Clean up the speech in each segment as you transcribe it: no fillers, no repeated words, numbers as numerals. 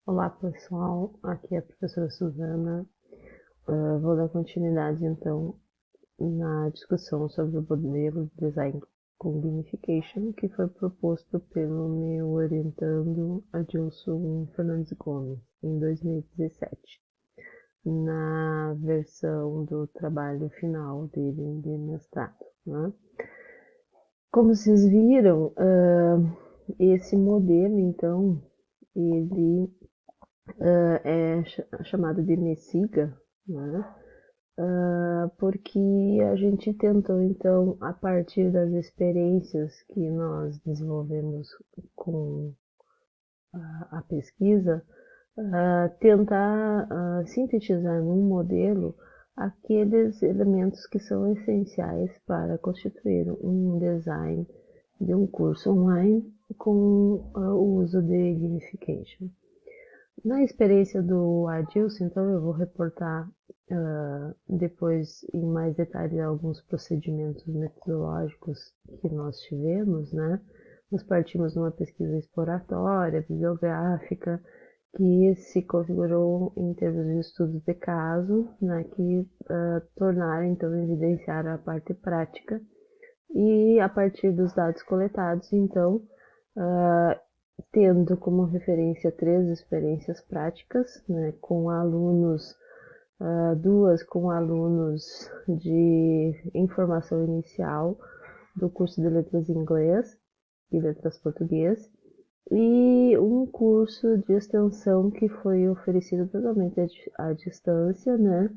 Olá pessoal, aqui é a professora Suzana. Vou dar continuidade então na discussão sobre o modelo de design com gamification que foi proposto pelo meu orientando Adilson Fernandes Gomes em 2017, na versão do trabalho final dele de mestrado, né? Como vocês viram, esse modelo então ele é chamado de Messiga, né? Porque a gente tentou, então, a partir das experiências que nós desenvolvemos com a pesquisa, tentar sintetizar num modelo aqueles elementos que são essenciais para constituir um design de um curso online com o uso de gamification. Na experiência do Adilson, então eu vou reportar depois em mais detalhe alguns procedimentos metodológicos que nós tivemos, né? Nós partimos de uma pesquisa exploratória, bibliográfica, que se configurou em termos de estudos de caso, né, que tornaram então evidenciar a parte prática e a partir dos dados coletados, então, tendo como referência 3 experiências práticas, né, com alunos, 2 com alunos de informação inicial do curso de letras em inglês e letras português, e um curso de extensão que foi oferecido totalmente à distância, né,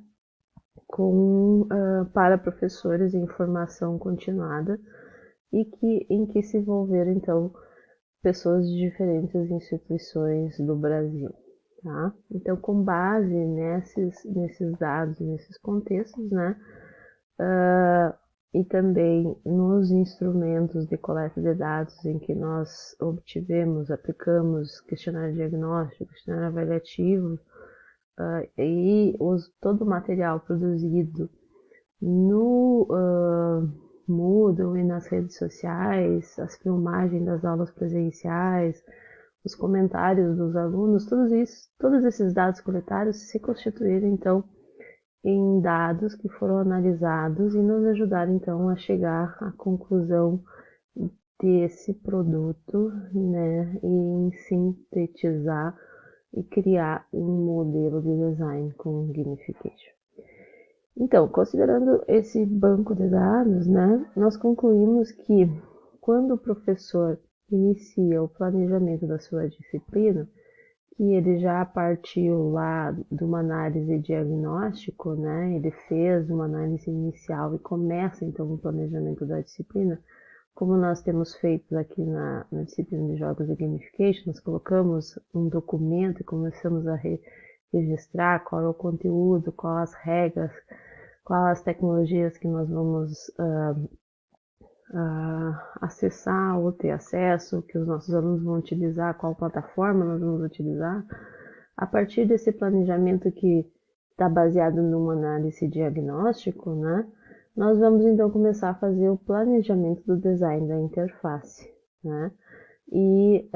para professores em formação continuada e em que se envolveram então pessoas de diferentes instituições do Brasil. Tá? Então, com base nesses dados, nesses contextos, né, e também nos instrumentos de coleta de dados em que nós aplicamos questionário diagnóstico, questionário avaliativo, e todo o material produzido no Moodle e nas redes sociais, as filmagens das aulas presenciais, os comentários dos alunos, todos esses dados coletados se constituíram então em dados que foram analisados e nos ajudaram então a chegar à conclusão desse produto, né, e em sintetizar e criar um modelo de design com gamification. Então, considerando esse banco de dados, né, nós concluímos que quando o professor inicia o planejamento da sua disciplina, que ele já partiu lá de uma análise diagnóstico, né, ele fez uma análise inicial e começa então o planejamento da disciplina, como nós temos feito aqui na disciplina de jogos e gamification, nós colocamos um documento e começamos a registrar qual é o conteúdo, quais as regras, quais as tecnologias que nós vamos acessar ou ter acesso, que os nossos alunos vão utilizar, qual plataforma nós vamos utilizar. A partir desse planejamento que está baseado numa análise diagnóstico, né, nós vamos então começar a fazer o planejamento do design da interface, né? E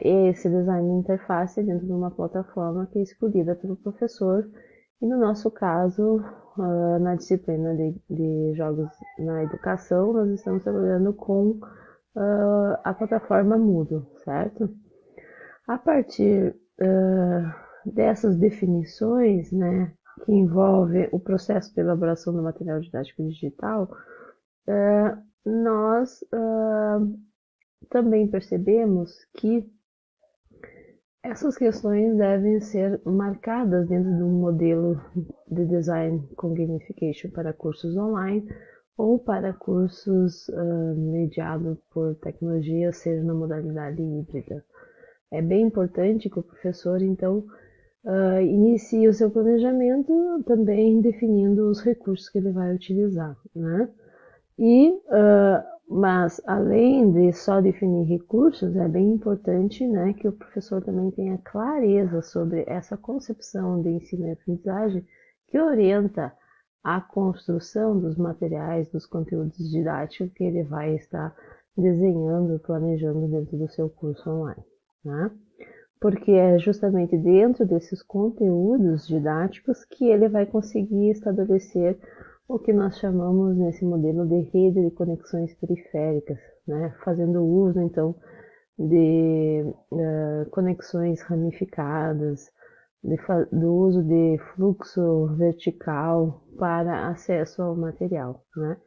esse design da interface é dentro de uma plataforma que é escolhida pelo professor, e no nosso caso, na disciplina de jogos na educação, nós estamos trabalhando com a plataforma Moodle, certo? A partir dessas definições, né, que envolve o processo de elaboração do material didático digital, nós também percebemos que essas questões devem ser marcadas dentro de um modelo de design com gamification para cursos online ou para cursos mediados por tecnologia, seja na modalidade híbrida. É bem importante que o professor, então, inicie o seu planejamento também definindo os recursos que ele vai utilizar, né? Mas além de só definir recursos, é bem importante, né, que o professor também tenha clareza sobre essa concepção de ensino e aprendizagem que orienta a construção dos materiais, dos conteúdos didáticos que ele vai estar desenhando, planejando dentro do seu curso online, né? porque é justamente dentro desses conteúdos didáticos que ele vai conseguir estabelecer o que nós chamamos nesse modelo de rede de conexões periféricas, né? Fazendo uso, então, de conexões ramificadas, do uso de fluxo vertical para acesso ao material, né?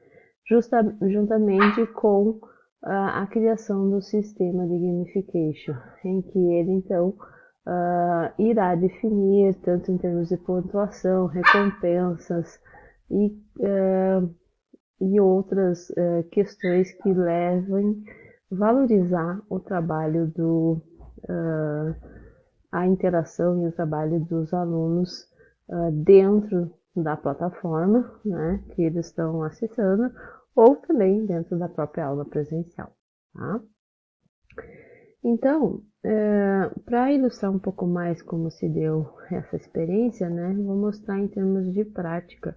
Juntamente com a criação do sistema de gamification, em que ele então irá definir, tanto em termos de pontuação, recompensas e outras questões que levem valorizar o trabalho a interação e o trabalho dos alunos dentro da plataforma, né, que eles estão acessando, ou também dentro da própria aula presencial, tá? Então, para ilustrar um pouco mais como se deu essa experiência, né, vou mostrar em termos de prática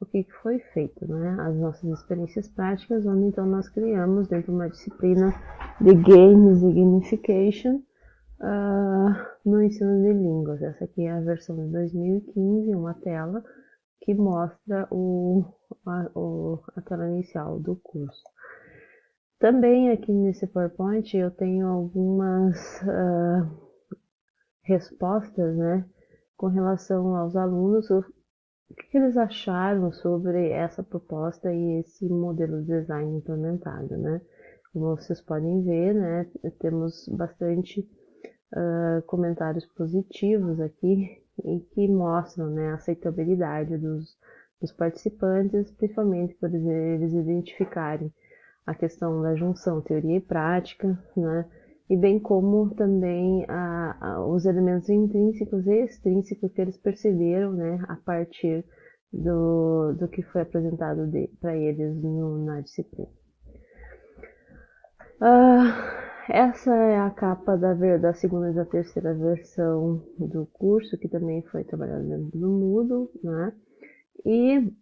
o que foi feito, né, as nossas experiências práticas, onde então nós criamos dentro de uma disciplina de Games e Gamification no ensino de línguas. Essa aqui é a versão de 2015, uma tela que mostra a tela inicial do curso. Também aqui nesse PowerPoint eu tenho algumas respostas, né, com relação aos alunos, o que eles acharam sobre essa proposta e esse modelo de design implementado, né. Como vocês podem ver, né, temos bastante comentários positivos aqui e que mostram, né, a aceitabilidade dos participantes, principalmente por eles identificarem a questão da junção teoria e prática, né, e bem como também os elementos intrínsecos e extrínsecos que eles perceberam, né, a partir do que foi apresentado para eles na disciplina. Essa é a capa da segunda e da terceira versão do curso, que também foi trabalhado dentro do Moodle, né? E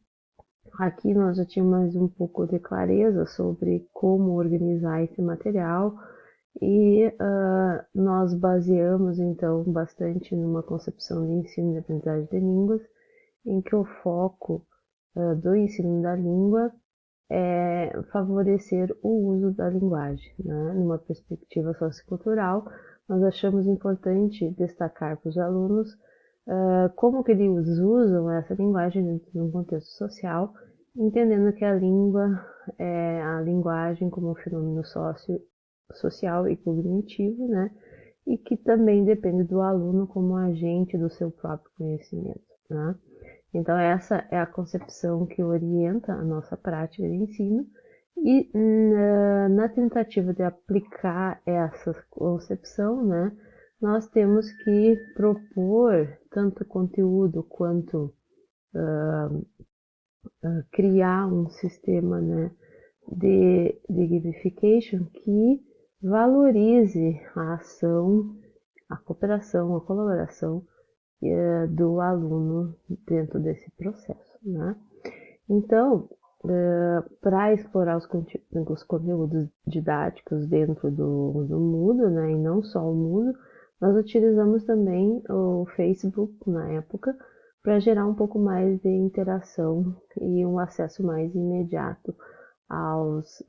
aqui nós já tínhamos mais um pouco de clareza sobre como organizar esse material e nós baseamos então bastante numa concepção de ensino de aprendizagem de línguas, em que o foco do ensino da língua é favorecer o uso da linguagem, né? Numa perspectiva sociocultural, nós achamos importante destacar para os alunos como que eles usam essa linguagem dentro de um contexto social, entendendo que a língua é a linguagem como um fenômeno social e cognitivo, né? E que também depende do aluno como agente do seu próprio conhecimento, né? Então, essa é a concepção que orienta a nossa prática de ensino e na tentativa de aplicar essa concepção, né, nós temos que propor tanto conteúdo quanto criar um sistema, né, de gamification que valorize a ação, a cooperação, a colaboração do aluno dentro desse processo, né? Então, para explorar os conteúdos didáticos dentro do Moodle, né, e não só o Moodle, nós utilizamos também o Facebook na época para gerar um pouco mais de interação e um acesso mais imediato aos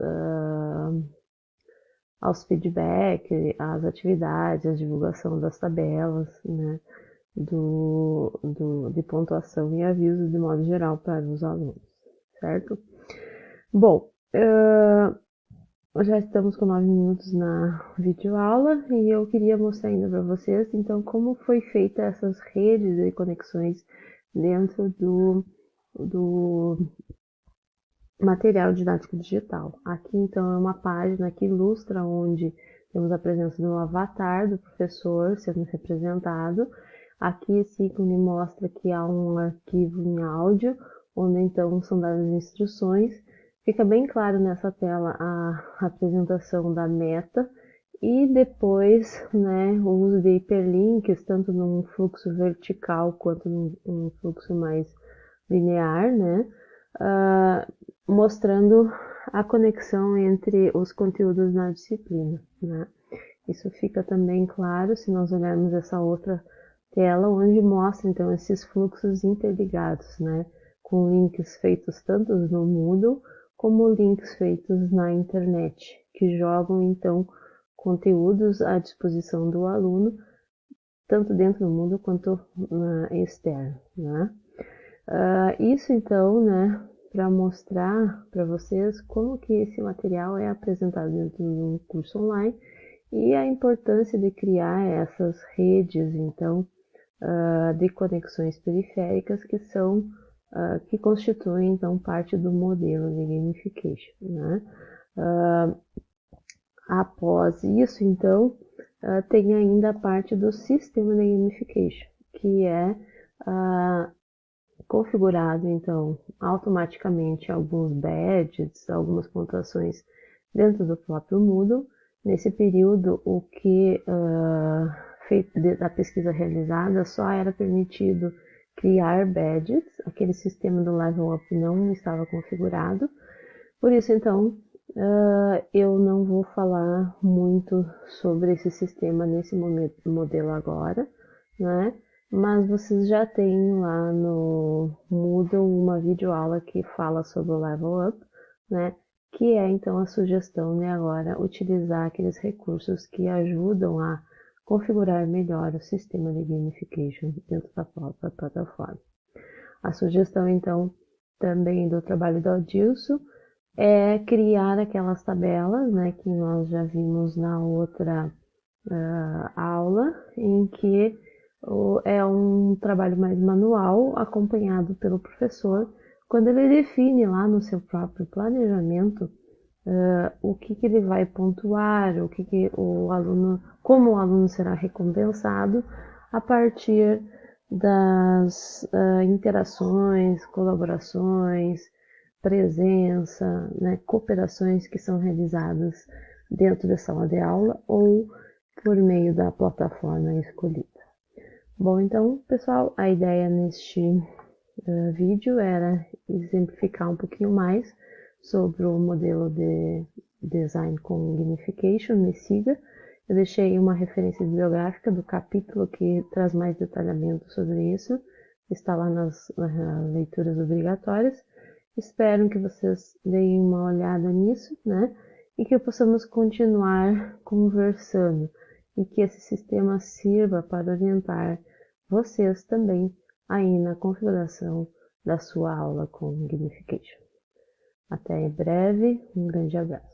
feedbacks, às atividades, à divulgação das tabelas, né, de pontuação e avisos de modo geral para os alunos, certo? Bom, já estamos com 9 minutos na videoaula e eu queria mostrar ainda para vocês, então, como foi feita essas redes de conexões dentro do material didático digital. Aqui, então, é uma página que ilustra onde temos a presença de um avatar do professor sendo representado. Aqui esse ícone mostra que há um arquivo em áudio, onde então são dadas instruções. Fica bem claro nessa tela a apresentação da meta e depois, né, o uso de hiperlinks, tanto num fluxo vertical quanto num fluxo mais linear, né, mostrando a conexão entre os conteúdos na disciplina, né. Isso fica também claro se nós olharmos essa outra tela, onde mostra então esses fluxos interligados, né, com links feitos tanto no Moodle como links feitos na internet, que jogam então conteúdos à disposição do aluno, tanto dentro do Moodle quanto externo, né? Isso então, né, para mostrar para vocês como que esse material é apresentado dentro de um curso online e a importância de criar essas redes, então, de conexões periféricas que constituem então parte do modelo de gamification, né? Após isso, então, tem ainda a parte do sistema de gamification, que é configurado então automaticamente alguns badges, algumas pontuações dentro do próprio Moodle. Nesse período, o que da pesquisa realizada só era permitido criar badges, aquele sistema do Level Up não estava configurado. Por isso, então, eu não vou falar muito sobre esse sistema nesse modelo agora, né? Mas vocês já têm lá no Moodle uma videoaula que fala sobre o Level Up, né? Que é então a sugestão de agora utilizar aqueles recursos que ajudam a configurar melhor o sistema de gamification dentro da própria plataforma. A sugestão então também do trabalho do Adilson é criar aquelas tabelas, né, que nós já vimos na outra aula, em que é um trabalho mais manual, acompanhado pelo professor, quando ele define lá no seu próprio planejamento o que ele vai pontuar, como o aluno será recompensado a partir das interações, colaborações, presença, né, cooperações que são realizadas dentro da sala de aula ou por meio da plataforma escolhida. Bom, então, pessoal, a ideia neste vídeo era exemplificar um pouquinho mais sobre o modelo de design com gamification, me siga. Eu deixei uma referência bibliográfica do capítulo que traz mais detalhamento sobre isso, está lá nas leituras obrigatórias. Espero que vocês deem uma olhada nisso, né? E que possamos continuar conversando e que esse sistema sirva para orientar vocês também aí na configuração da sua aula com gamification. Até em breve, um grande abraço.